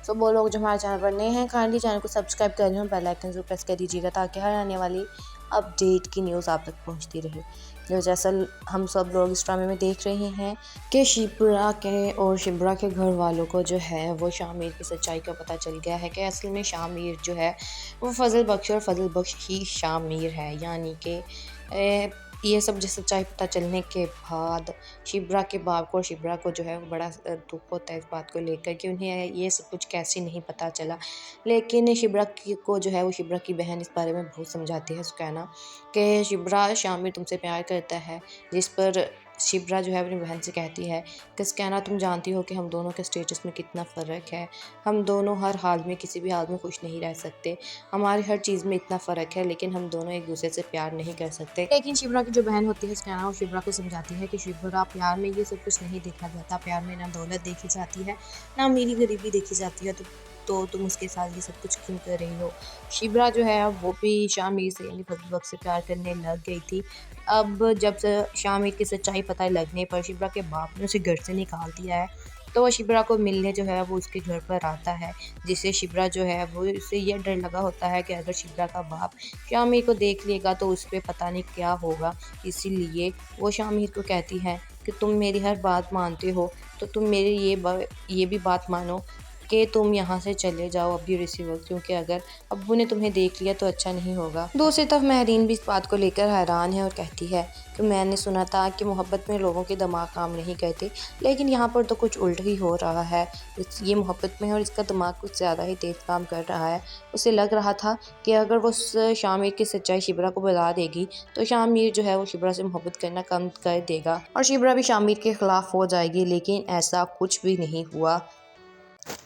सो वो लोग जो हमारे चैनल पर नए हैं काइंडली चैनल को सब्सक्राइब कर लें और बेल आइकन को प्रेस कर दीजिएगा ताकि हर आने वाली अपडेट की न्यूज़ आप तक पहुँचती रहे। जो जैसा हम सब लोग इस ड्रामे में देख रहे हैं कि शिबरा के और शिबरा के घर वालों को जो है वो शामिर की सच्चाई का पता चल गया है कि असल में शामिर जो है वो फजल बख्श और फजल बख्श ही शामिर है। यानी कि ये सब जो सच्चाई पता चलने के बाद शिबरा के बाप को और शिबरा को जो है वो बड़ा दुख होता है इस बात को लेकर कि उन्हें ये सब कुछ कैसे नहीं पता चला। लेकिन शिबरा को जो है वो शिबरा की बहन इस बारे में बहुत समझाती है सुकैना कि शिबरा शामिर तुमसे प्यार करता है, जिस पर शिबरा जो है अपनी बहन से कहती है कि सुकैना तुम जानती हो कि हम दोनों के स्टेटस में कितना फ़र्क है, हम दोनों हर हाल में किसी भी हाल में खुश नहीं रह सकते, हमारी हर चीज़ में इतना फ़र्क है, लेकिन हम दोनों एक दूसरे से प्यार नहीं कर सकते। लेकिन शिबरा की जो बहन होती है सुकैना वो शिबरा को समझाती है कि शिबरा प्यार में ये सब कुछ नहीं देखा जाता, प्यार में ना दौलत देखी जाती है ना अमीरी गरीबी देखी जाती है, तो तुम उसके साथ ये सब कुछ क्यों कर रही हो। शिबरा जो है वो भी शामिर से यानी फजल बख्श से प्यार करने लग गई थी। अब जब से शामिर की सच्चाई पता लगने पर शिबरा के बाप ने उसे घर से निकाल दिया है, तो वो शिबरा को मिलने जो है वो उसके घर पर आता है, जिससे शिबरा जो है वो उसे ये डर लगा होता है कि अगर शिबरा का बाप शामिर को देख लेगा तो उस पर पता नहीं क्या होगा। इसीलिए वो शामिर को कहती है कि तुम मेरी हर बात मानते हो तो तुम मेरी ये भी बात मानो कि तुम यहाँ से चले जाओ अभी इसी वक्त, क्योंकि अगर अब्बू ने तुम्हें देख लिया तो अच्छा नहीं होगा। दूसरी तरफ महरीन भी इस बात को लेकर हैरान है और कहती है कि मैंने सुना था कि मोहब्बत में लोगों के दिमाग काम नहीं करते, लेकिन यहाँ पर तो कुछ उल्ट ही हो रहा है। ये मोहब्बत में है और इसका दिमाग कुछ ज़्यादा ही तेज़ काम कर रहा है। उसे लग रहा था कि अगर वो शामिर की सच्चाई शिबरा को बता देगी तो शामिर जो है वो शिबरा से मोहब्बत करना कम कर देगा और शिबरा भी शामिर के ख़िलाफ़ हो जाएगी, लेकिन ऐसा कुछ भी नहीं हुआ।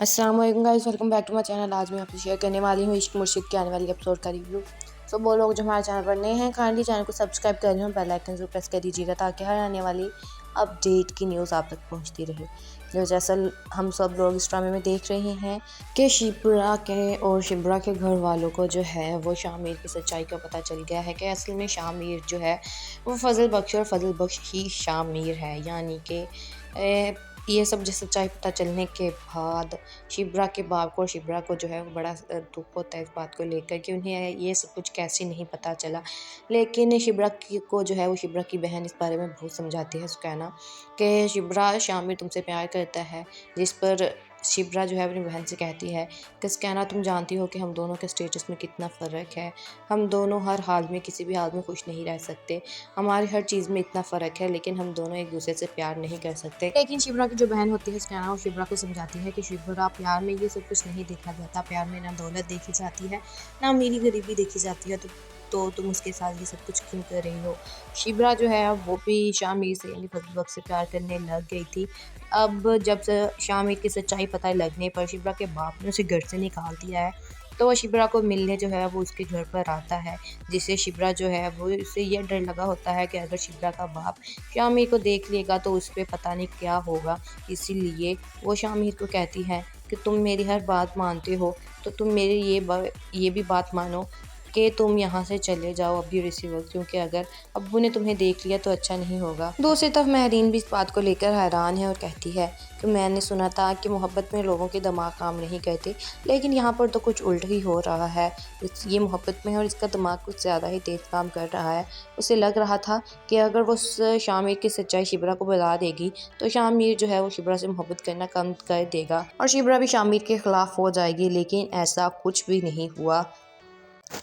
अस्सलाम वालेकुम guys, welcome back to my channel. आज मैं आपसे शेयर करने वाली हूँ इश्क मुर्शिद की आने वाली एपिसोड का रिव्यू। सो वो लोग जो हमारे चैनल पर नए हैं काइंडली चैनल को सब्सक्राइब कर लें और बेल आइकन को प्रेस कर दीजिएगा ताकि हर आने वाली अपडेट की न्यूज़ आप तक पहुंचती रहे। जो जैसा हम सब लोग इस ड्रामे में देख रहे हैं कि शिप्रा के घर वालों को जो है वो शामिर की सच्चाई का पता चल गया है कि असल में शामिर जो है वो फजल बख्श और फजल बख्श ही शामिर है। यानी कि ये सब जो सच्चाई पता चलने के बाद शिप्रा के बाप को और शिप्रा को जो है वो बड़ा दुख होता है इस बात को लेकर कि उन्हें ये सब कुछ कैसे नहीं पता चला। लेकिन को जो है वो शिप्रा की बहन इस बारे में बहुत समझाती है सुकैना कि शिप्रा शामिर तुमसे प्यार करता है, जिस पर शिप्रा जो है अपनी बहन से कहती है कि सुकैना तुम जानती हो कि हम दोनों के स्टेटस में कितना फ़र्क है, हम दोनों हर हाल में किसी भी हाल में खुश नहीं रह सकते, हमारी हर चीज़ में इतना फ़र्क है, लेकिन हम दोनों एक दूसरे से प्यार नहीं कर सकते। लेकिन शिप्रा की जो बहन होती है सुकैना, वो शिप्रा को समझाती है कि शिप्रा प्यार में ये सब कुछ नहीं देखा जाता, प्यार में ना दौलत देखी जाती है ना अमीरी गरीबी देखी जाती है, तो तुम उसके साथ ये सब कुछ क्यों कर रही हो। शिप्रा जो है वो भी शामिर से यानी फजल बख्श से प्यार करने लग गई थी। अब जब से शामिर की सच्चाई पता लगने पर शिप्रा के बाप ने उसे घर से निकाल दिया है, तो वो शिप्रा को मिलने जो है वो उसके घर पर आता है, जिससे शिप्रा जो है वो उससे ये डर लगा होता है कि अगर शिप्रा का बाप शामिर को देख लेगा तो उस पर पता नहीं क्या होगा। इसीलिए वो शामिर को कहती है कि तुम मेरी हर बात मानते हो तो तुम मेरी ये भी बात मानो कि तुम यहाँ से चले जाओ अभी और इसी वक्त, क्योंकि अगर अब्बू ने तुम्हें देख लिया तो अच्छा नहीं होगा। दूसरी तरफ महरीन भी इस बात को लेकर हैरान है और कहती है कि मैंने सुना था कि मोहब्बत में लोगों के दिमाग काम नहीं करते, लेकिन यहाँ पर तो कुछ उल्ट ही हो रहा है। ये मोहब्बत में है और इसका दिमाग कुछ ज़्यादा ही तेज़ काम कर रहा है। उसे लग रहा था कि अगर वो शामिर की सच्चाई शिप्रा को बता देगी तो शामिर जो है वो शिप्रा से मोहब्बत करना कम कर देगा और शिप्रा भी शामिर के ख़िलाफ़ हो जाएगी, लेकिन ऐसा कुछ भी नहीं हुआ।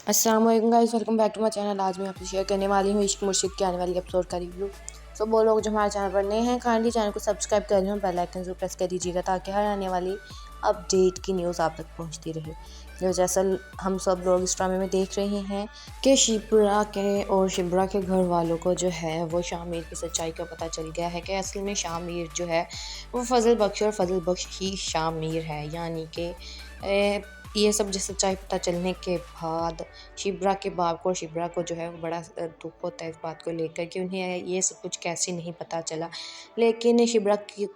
अस्सलाम वालेकुम guys, welcome back to my channel. आज मैं आपसे शेयर करने वाली हूँ इश्क मुर्शिद के आने वाली एपिसोड का रिव्यू। सो वो लोग जो हमारे चैनल पर नए हैं काइंडली चैनल को सब्सक्राइब कर लें और बेल आइकन जरूर प्रेस कर दीजिएगा ताकि हर आने वाली अपडेट की न्यूज़ आप तक पहुँचती रहे। जो जैसा हम सब लोग इस ड्रामे में देख रहे हैं कि शिप्रा के घर वालों को जो है वो शामिर की सच्चाई का पता चल गया है कि असल में शामिर जो है वो फजल बख्श और फजल बख्श ही शामिर है। यानी कि ये सब जो सच्चाई पता चलने के बाद शिप्रा के बाप को और शिप्रा को जो है वो बड़ा दुख होता है इस बात को लेकर कि उन्हें ये सब कुछ कैसे नहीं पता चला। लेकिन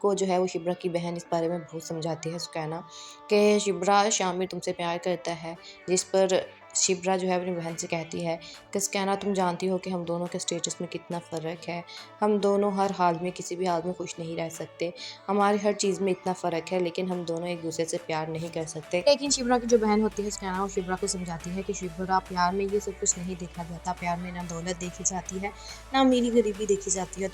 को जो है वो शिप्रा की बहन इस बारे में बहुत समझाती है सुकैना कि शिप्रा शामिर तुमसे प्यार करता है, जिस पर शिप्रा जो है अपनी बहन से कहती है कि सुकैना तुम जानती हो कि हम दोनों के स्टेटस में कितना फ़र्क है, हम दोनों हर हाल में किसी भी हाल में खुश नहीं रह सकते, हमारी हर चीज़ में इतना फ़र्क है, लेकिन हम दोनों एक दूसरे से प्यार नहीं कर सकते। लेकिन शिप्रा की जो बहन होती है सुकैना, वो शिप्रा को समझाती है कि शिप्रा प्यार में ये सब कुछ नहीं देखा जाता, प्यार में ना दौलत देखी जाती है ना अमीरी गरीबी देखी जाती है,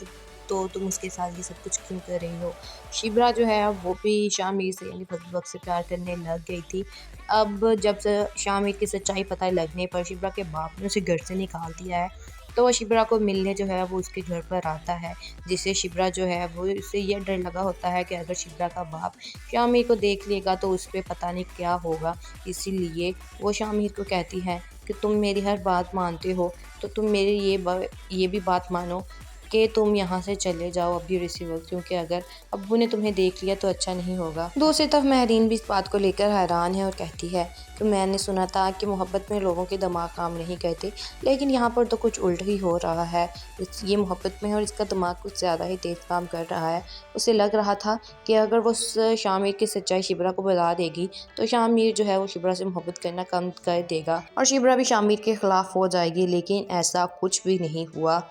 तो तुम उसके साथ ये सब कुछ क्यों कर रही हो। शिप्रा जो है वो भी शामिर से यानी फजल बख्श से प्यार करने लग गई थी। अब जब से शामिर की सच्चाई पता लगने पर शिप्रा के बाप ने उसे घर से निकाल दिया है, तो वो शिप्रा को मिलने जो है वो उसके घर पर आता है, जिससे शिप्रा जो है वो उससे ये डर लगा होता है कि अगर शिप्रा का बाप शामिर को देख लेगा तो उस पर पता नहीं क्या होगा। इसीलिए वो शामिर को कहती है कि तुम मेरी हर बात मानते हो तो तुम मेरी ये भी बात मानो कि तुम यहाँ से चले जाओ अभी और इसी वक्त, क्योंकि अगर अब्बू ने तुम्हें देख लिया तो अच्छा नहीं होगा। दूसरी तरफ महरीन भी इस बात को लेकर हैरान है और कहती है कि मैंने सुना था कि मोहब्बत में लोगों के दिमाग काम नहीं करते, लेकिन यहाँ पर तो कुछ उल्ट ही हो रहा है। ये मोहब्बत में है और इसका दिमाग कुछ ज़्यादा ही तेज़ काम कर रहा है। उसे लग रहा था कि अगर वो शामिर की सच्चाई शिप्रा को बता देगी तो शामिर जो है वो शिप्रा से मोहब्बत करना कम कर देगा और शिप्रा भी शामिर के ख़िलाफ़ हो जाएगी, लेकिन ऐसा कुछ भी नहीं हुआ।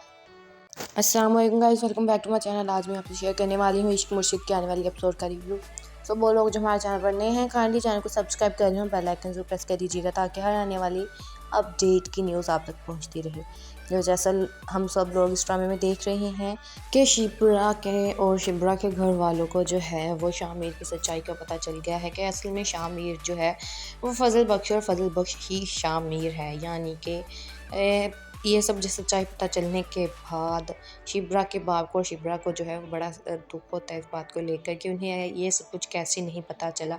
अस्सलाम वालेकुम guys, welcome back to my channel. आज मैं आपसे शेयर करने वाली हूँ इश्क मुर्शिद के आने वाली एपिसोड का रिव्यू। सो वो लोग जो हमारे चैनल पर नए हैं काइंडली चैनल को सब्सक्राइब कर लें और बेल आइकन जरूर प्रेस कर दीजिएगा ताकि हर आने वाली अपडेट की न्यूज़ आप तक पहुँचती रहे। जो जैसा हम सब लोग इस ड्रामे में देख रहे हैं कि शिप्रा के घर वालों को जो है वो शामिर की सच्चाई का पता चल गया है कि असल में शामिर जो है वो फजल बख्श और फजल बख्श ही शामिर है। यानी कि ये सब जो सच्चाई पता चलने के बाद शिप्रा के बाप को और शिप्रा को जो है वो बड़ा दुख होता है इस बात को लेकर कि उन्हें ये सब कुछ कैसे नहीं पता चला।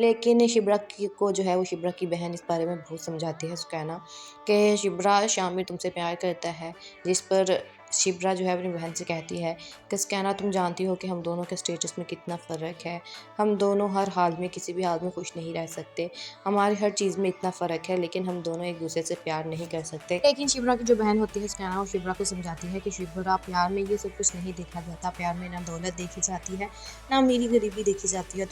लेकिन को जो है वो शिप्रा की बहन इस बारे में बहुत समझाती है सुकैना कि शिप्रा शामिर तुमसे प्यार करता है, जिस पर शिप्रा जो है अपनी बहन से कहती है कि स्कैना तुम जानती हो कि हम दोनों के स्टेटस में कितना फ़र्क है। हम दोनों हर हाल में किसी भी हाल में खुश नहीं रह सकते। हमारी हर चीज़ में इतना फ़र्क है लेकिन हम दोनों एक दूसरे से प्यार नहीं कर सकते। लेकिन शिप्रा की जो बहन होती है स्कैना, वो शिप्रा को समझाती है कि शिप्रा, प्यार में ये सब कुछ नहीं देखा जाता। प्यार में ना दौलत देखी जाती है, ना अमीरी गरीबी देखी जाती है।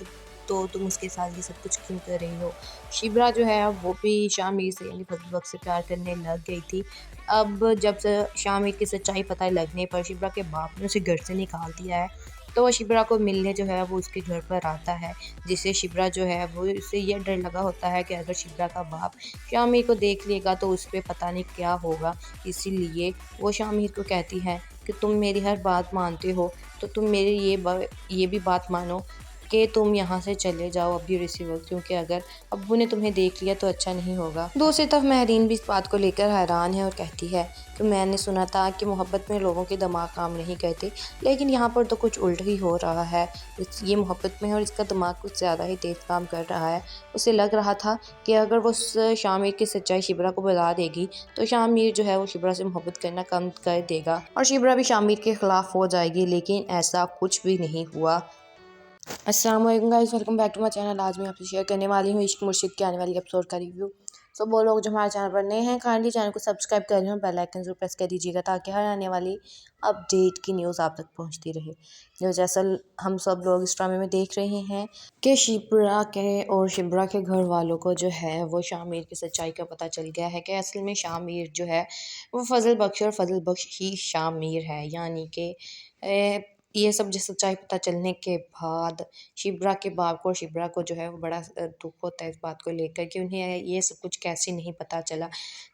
तो तुम उसके साथ ये सब कुछ क्यों कर रही हो। शिप्रा जो है वो भी शामिर से यानी फजल बख्श से प्यार करने लग गई थी। अब जब से शामिर की सच्चाई पता लगने पर शिप्रा के बाप ने उसे घर से निकाल दिया है, तो वो शिप्रा को मिलने जो है वो उसके घर पर आता है, जिससे शिप्रा जो है वो उसे ये डर लगा होता है कि अगर शिप्रा का बाप शामिर को देख लेगा तो उस पर पता नहीं क्या होगा। इसीलिए वो शामिर को कहती है कि तुम मेरी हर बात मानते हो, तो तुम मेरी ये भी बात मानो कि तुम यहाँ से चले जाओ अभी इसी वक्त, क्योंकि अगर अब्बू ने तुम्हें देख लिया तो अच्छा नहीं होगा। दूसरी तरफ महरीन भी इस बात को लेकर हैरान है और कहती है कि मैंने सुना था कि मोहब्बत में लोगों के दिमाग काम नहीं करते, लेकिन यहाँ पर तो कुछ उल्ट ही हो रहा है। ये मोहब्बत में है और इसका दिमाग कुछ ज़्यादा ही तेज़ काम कर रहा है। उसे लग रहा था कि अगर वो शामिर की सच्चाई शिप्रा को बता देगी तो शामिर जो है वो शिप्रा से मोहब्बत करना कम कर देगा और शिप्रा भी शामिर के खिलाफ हो जाएगी, लेकिन ऐसा कुछ भी नहीं हुआ। अस्सलाम वालेकुम guys, welcome back to my channel. आज मैं आपसे शेयर करने वाली हूँ इश्क मुर्शिद के आने वाली एपिसोड का रिव्यू। सो वो लोग जो हमारे चैनल पर नए हैं काइंडली चैनल को सब्सक्राइब कर लें और बेल आइकन जरूर प्रेस कर दीजिएगा ताकि हर आने वाली अपडेट की न्यूज़ आप तक पहुँचती रहे। जैसा हम सब लोग इस ड्रामे में देख रहे हैं कि शिप्रा के और शिप्रा के घर वालों को जो है वो शामिर की सच्चाई का पता चल गया है कि असल में शामिर जो है वो फजल बख्श और फजल बख्श ही शामिर है। यानी कि ये सब जो सच्चाई पता चलने के बाद शिप्रा के बाप को और शिप्रा को जो है वो बड़ा दुख होता है इस बात को लेकर कि उन्हें ये सब कुछ कैसे नहीं पता चला।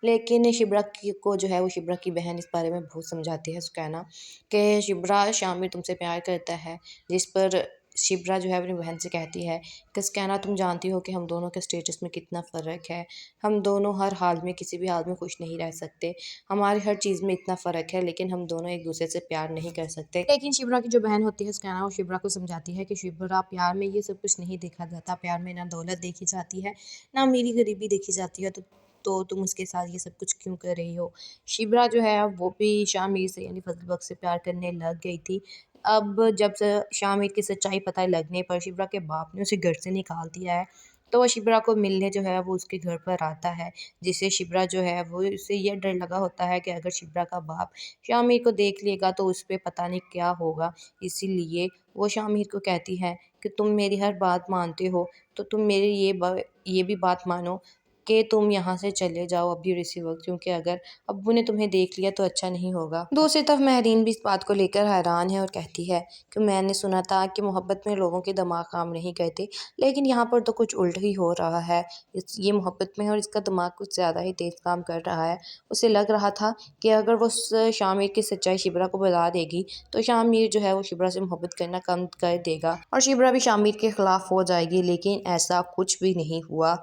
लेकिन शिप्रा को जो है वो शिप्रा की बहन इस बारे में बहुत समझाती है सुकैना कि शिप्रा शामिर तुमसे प्यार करता है, जिस पर शिप्रा जो है अपनी बहन से कहती है कि सुकैना तुम जानती हो कि हम दोनों के स्टेटस में कितना फ़र्क है। हम दोनों हर हाल में किसी भी हाल में खुश नहीं रह सकते। हमारी हर चीज़ में इतना फ़र्क है लेकिन हम दोनों एक दूसरे से प्यार नहीं कर सकते। लेकिन शिप्रा की जो बहन होती है सुकैना, वो शिप्रा को समझाती है कि शिप्रा, प्यार में ये सब कुछ नहीं देखा जाता। प्यार में ना दौलत देखी जाती है, ना अमीरी गरीबी देखी जाती है। तो तुम उसके साथ ये सब कुछ क्यों कर रही हो। शिप्रा जो है वो भी शामिर से यानी फजल बख्श से प्यार करने लग गई थी। अब जब से शामिर की सच्चाई पता लगने पर शिप्रा के बाप ने उसे घर से निकाल दिया है, तो वो शिप्रा को मिलने जो है वो उसके घर पर आता है, जिससे शिप्रा जो है वो उसे ये डर लगा होता है कि अगर शिप्रा का बाप शामिर को देख लेगा तो उस पर पता नहीं क्या होगा। इसीलिए वो शामिर को कहती है कि तुम मेरी हर बात मानते हो, तो तुम मेरी ये भी बात मानो कि तुम यहाँ से चले जाओ अभी इसी वक्त, क्योंकि अगर अब्बू ने तुम्हें देख लिया तो अच्छा नहीं होगा। दूसरी तरफ महरीन भी इस बात को लेकर हैरान है और कहती है कि मैंने सुना था कि मोहब्बत में लोगों के दिमाग काम नहीं करते, लेकिन यहाँ पर तो कुछ उल्ट ही हो रहा है। ये मोहब्बत में है और इसका दिमाग कुछ ज़्यादा ही तेज़ काम कर रहा है। उसे लग रहा था कि अगर वो शामिर की सच्चाई शिप्रा को बता देगी तो शामिर जो है वो शिप्रा से मोहब्बत करना कम कर देगा और शिप्रा भी शामिर के खिलाफ हो जाएगी, लेकिन ऐसा कुछ भी नहीं हुआ।